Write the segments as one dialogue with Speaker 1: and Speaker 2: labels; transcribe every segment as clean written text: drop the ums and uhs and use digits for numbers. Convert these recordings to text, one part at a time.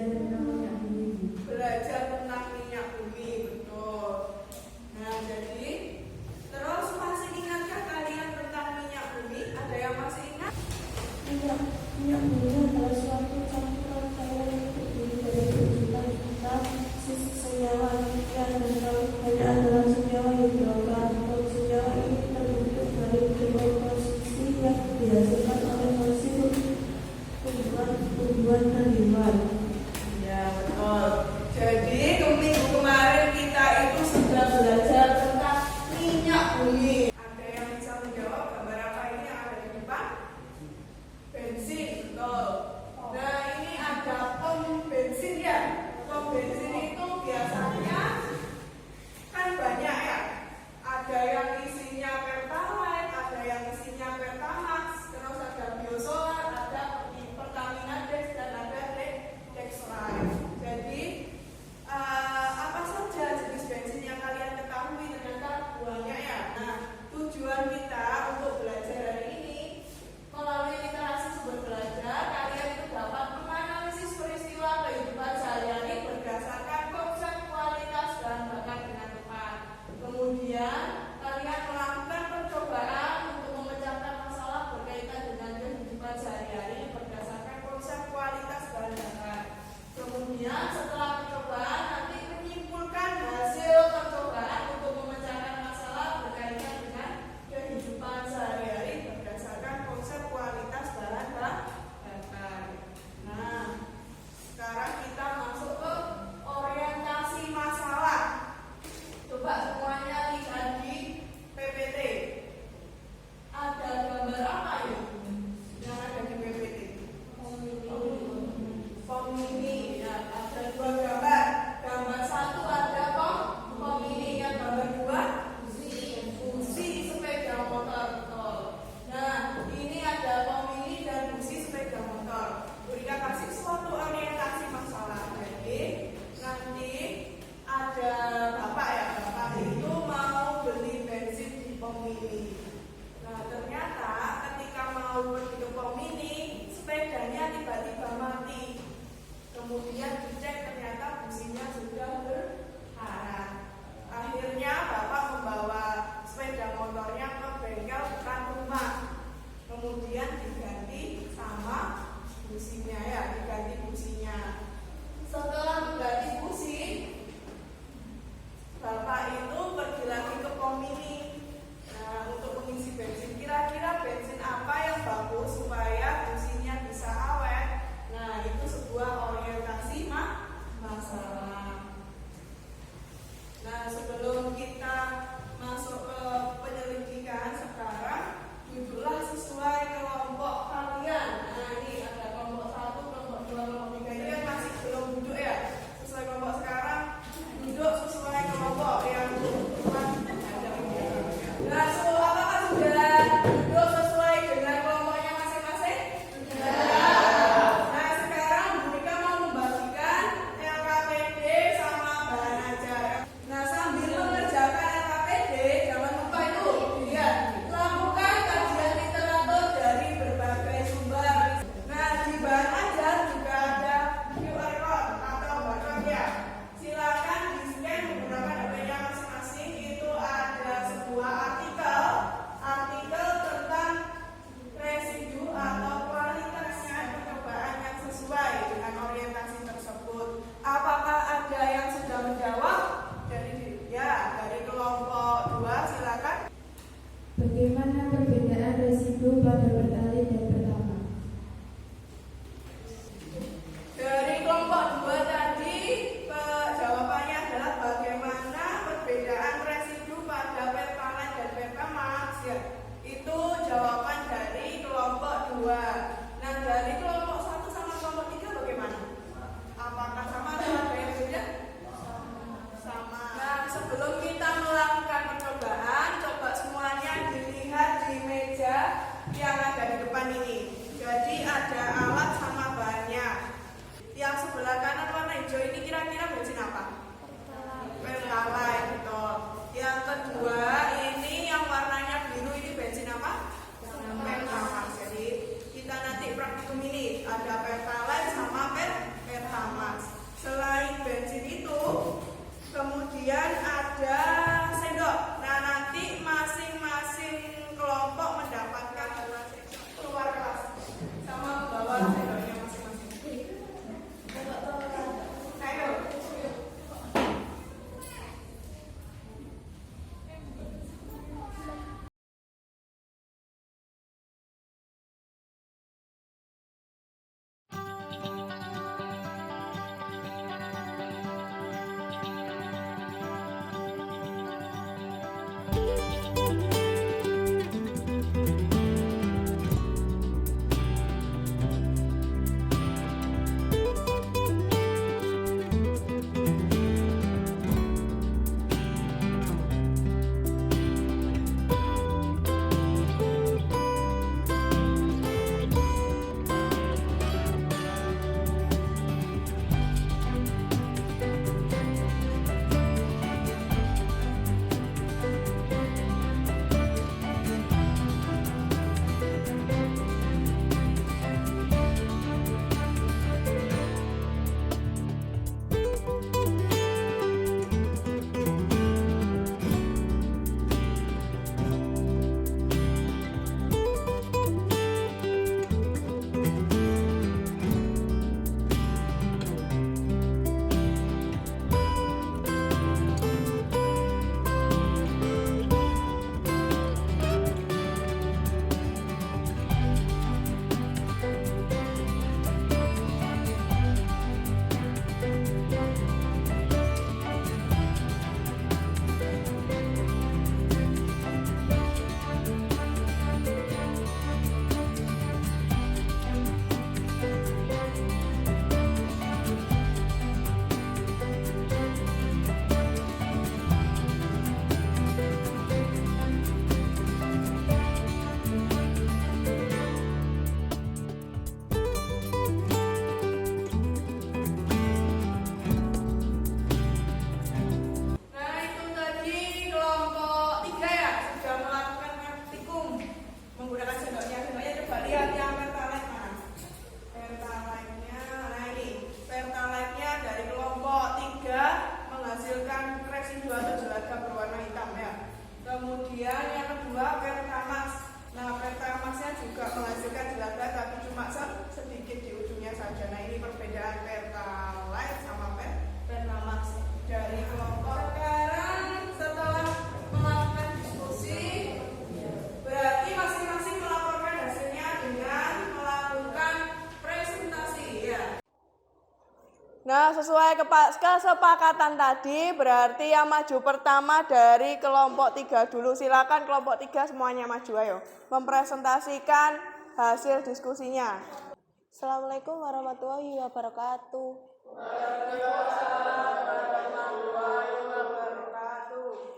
Speaker 1: Belajar tentang minyak bumi, betul. Nah, jadi terus masih ingatkah kalian tentang minyak bumi? Ada yang masih ingat?
Speaker 2: Minyak bumi adalah suatu campuran cairan yang terdiri dari berjuta-juta senyawa kimia dan paling banyak adalah senyawa hidrogen. Senyawa ini terbentuk dari dekomposisi yang dihasilkan oleh fosil tumbuhan dan hewan.
Speaker 1: Ya, betul. Jadi minggu kemarin kita itu sudah belajar tentang minyak bumi. Ada yang bisa menjawab gambar apa ini yang ada di depan? Bensin, betul. Nah, ini ada pom bensin ya. Pom bensin itu biasanya kan banyak ya. Ada yang isinya Pertalite, ada yang isinya Pertamax, terus ada biosolar, ada Pertamina Dex dan ada Dextrite. Jadi apa saja jenis bensin yang kalian ketahui ternyata banyak ya. Nah, tujuan kita untuk belajar hari ini melalui literasi sumber belajar, kalian itu dapat menganalisis peristiwa kehidupan sehari-hari berdasarkan konsep kualitas bahan bakar dengan tepat. Kemudian kalian melakukan percobaan untuk memecahkan masalah berkaitan dengan kehidupan sehari-hari berdasarkan konsep kualitas bahan bakar. Kemudian setelah percobaan nanti menyimpulkan hasil percobaan untuk memecahkan masalah berkaitan dengan kehidupan sehari-hari berdasarkan konsep kualitas bahan bakar. Nah, sekarang kita masuk ke orientasi masalah. Coba semuanya lihat di PPT. Ada gambar apa ya yang ada di PPT? Pom mini ya, ada dua Nah, sesuai kesepakatan tadi, berarti yang maju pertama dari kelompok 3 dulu. Silakan kelompok 3 semuanya maju, ayo. Mempresentasikan hasil diskusinya.
Speaker 2: Assalamualaikum warahmatullahi wabarakatuh.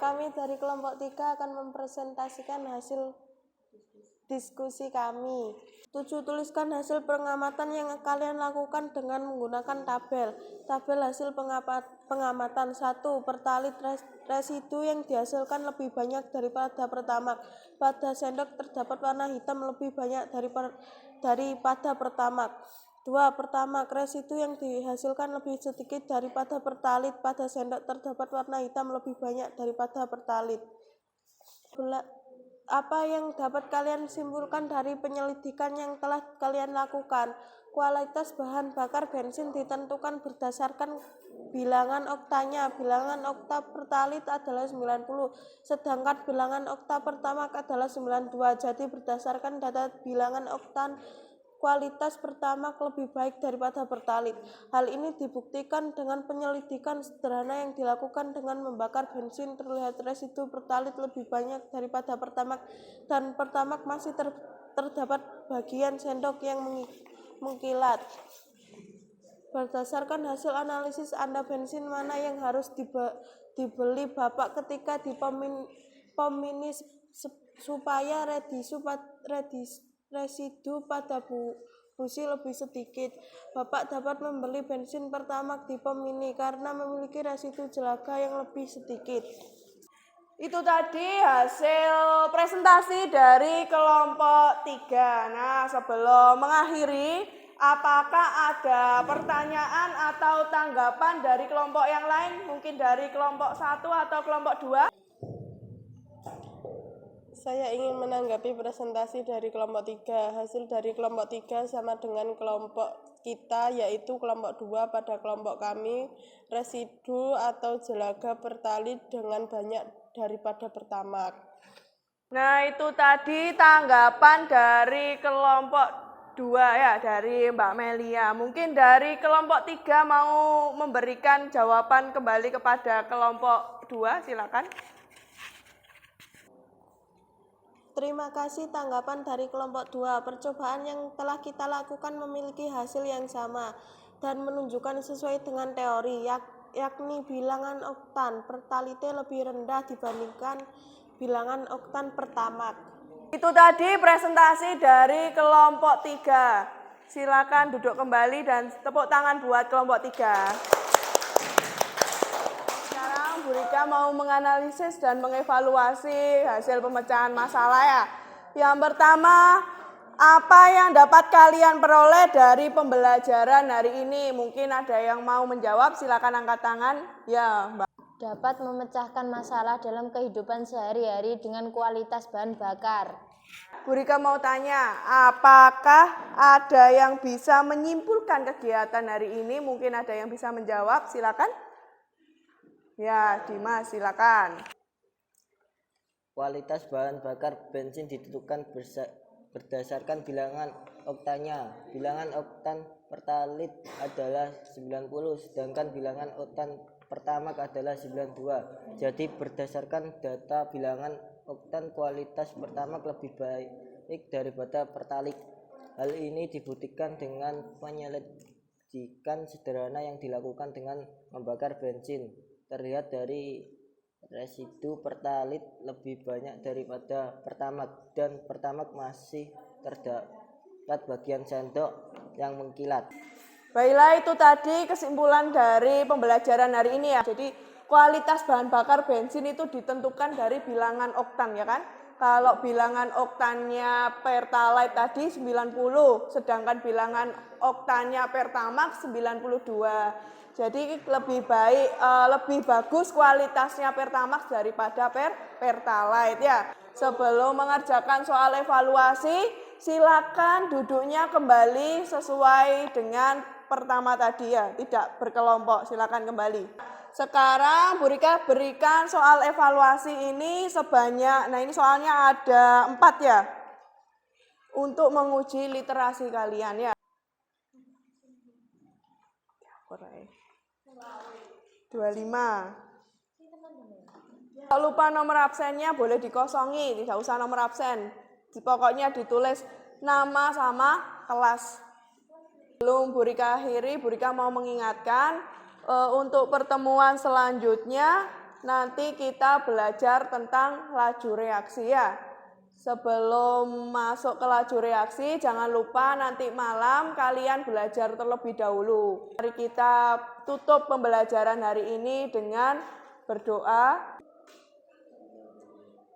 Speaker 2: Kami dari kelompok 3 akan mempresentasikan hasil diskusi kami. 7. Tuliskan hasil pengamatan yang kalian lakukan dengan menggunakan tabel. Tabel hasil pengamatan. 1. Pertalit residu yang dihasilkan lebih banyak daripada pertamax. Pada sendok terdapat warna hitam lebih banyak daripada pertamax. 2. Pertamax residu yang dihasilkan lebih sedikit daripada pertalit. Pada sendok terdapat warna hitam lebih banyak daripada pertalit. Apa yang dapat kalian simpulkan dari penyelidikan yang telah kalian lakukan? Kualitas bahan bakar bensin ditentukan berdasarkan bilangan oktanya. Bilangan okta pertalit adalah 90, sedangkan bilangan okta pertamax adalah 92. Jadi berdasarkan data bilangan oktan, kualitas pertamax lebih baik daripada pertalit. Hal ini dibuktikan dengan penyelidikan sederhana yang dilakukan dengan membakar bensin. Terlihat residu pertalit lebih banyak daripada pertamax, dan pertamax masih terdapat bagian sendok yang mengkilat. Berdasarkan hasil analisis Anda, bensin mana yang harus dibeli Bapak ketika di pom ini supaya residu pada busi lebih sedikit? Bapak dapat membeli bensin pertamax di pom ini karena memiliki residu jelaga yang lebih sedikit. Itu tadi hasil presentasi dari kelompok 3. Nah, sebelum mengakhiri, apakah ada pertanyaan atau tanggapan dari kelompok yang lain? Mungkin dari kelompok 1 atau kelompok 2? Saya ingin menanggapi presentasi dari kelompok 3. Hasil dari kelompok 3 sama dengan kelompok kita, yaitu kelompok 2. Pada kelompok kami, residu atau jelaga pertalit dengan banyak daripada pertamax.
Speaker 1: Nah, itu tadi tanggapan dari kelompok 2 ya, dari Mbak Melia. Mungkin dari kelompok 3 mau memberikan jawaban kembali kepada kelompok 2, silakan.
Speaker 2: Terima kasih tanggapan dari kelompok 2. Percobaan yang telah kita lakukan memiliki hasil yang sama dan menunjukkan sesuai dengan teori, yakni bilangan oktan pertalite lebih rendah dibandingkan bilangan oktan pertamax.
Speaker 1: Itu tadi presentasi dari kelompok 3. Silakan duduk kembali dan tepuk tangan buat kelompok 3. Bu Rika mau menganalisis dan mengevaluasi hasil pemecahan masalah ya. Yang pertama, apa yang dapat kalian peroleh dari pembelajaran hari ini? Mungkin ada yang mau menjawab, silakan angkat tangan. Ya, Mbak.
Speaker 3: Dapat memecahkan masalah dalam kehidupan sehari-hari dengan kualitas bahan bakar.
Speaker 1: Bu Rika mau tanya, apakah ada yang bisa menyimpulkan kegiatan hari ini? Mungkin ada yang bisa menjawab, silakan. Ya, Dimas, silakan.
Speaker 4: Kualitas bahan bakar bensin ditentukan berdasarkan bilangan oktanya. Bilangan oktan pertalit adalah 90, sedangkan bilangan oktan pertamax adalah 92. Jadi berdasarkan data bilangan oktan, kualitas pertamax lebih baik daripada pertalit. Hal ini dibuktikan dengan penyelidikan sederhana yang dilakukan dengan membakar bensin. Terlihat dari residu pertalit lebih banyak daripada pertamax, dan pertamax masih terdapat bagian sendok yang mengkilat.
Speaker 1: Baiklah, itu tadi kesimpulan dari pembelajaran hari ini ya. Jadi kualitas bahan bakar bensin itu ditentukan dari bilangan oktan ya kan. Kalau bilangan oktannya pertalite tadi 90, sedangkan bilangan oktannya pertamax 92. Jadi lebih bagus kualitasnya pertamax daripada pertalite ya. Sebelum mengerjakan soal evaluasi, silakan duduknya kembali sesuai dengan pertama tadi ya, tidak berkelompok, silakan kembali. Sekarang Bu Rika berikan soal evaluasi ini sebanyak, nah ini soalnya ada 4 ya, untuk menguji literasi kalian ya. 25. Kalau lupa nomor absennya boleh dikosongi, tidak usah nomor absen. Pokoknya ditulis nama sama kelas. Belum Bu Rika akhiri, Bu Rika mau mengingatkan untuk pertemuan selanjutnya nanti kita belajar tentang laju reaksi ya. Sebelum masuk ke laju reaksi, jangan lupa nanti malam kalian belajar terlebih dahulu. Mari kita tutup pembelajaran hari ini dengan berdoa.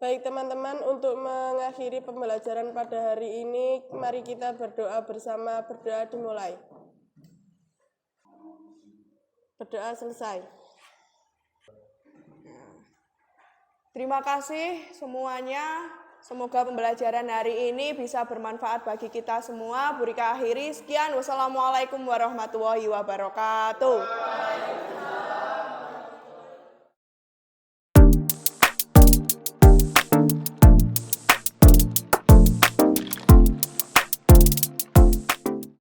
Speaker 2: Baik teman-teman, untuk mengakhiri pembelajaran pada hari ini, mari kita berdoa bersama. Berdoa dimulai. Berdoa selesai.
Speaker 1: Terima kasih semuanya. Semoga pembelajaran hari ini bisa bermanfaat bagi kita semua. Bu Rika akhiri, sekian. Wassalamualaikum warahmatullahi wabarakatuh.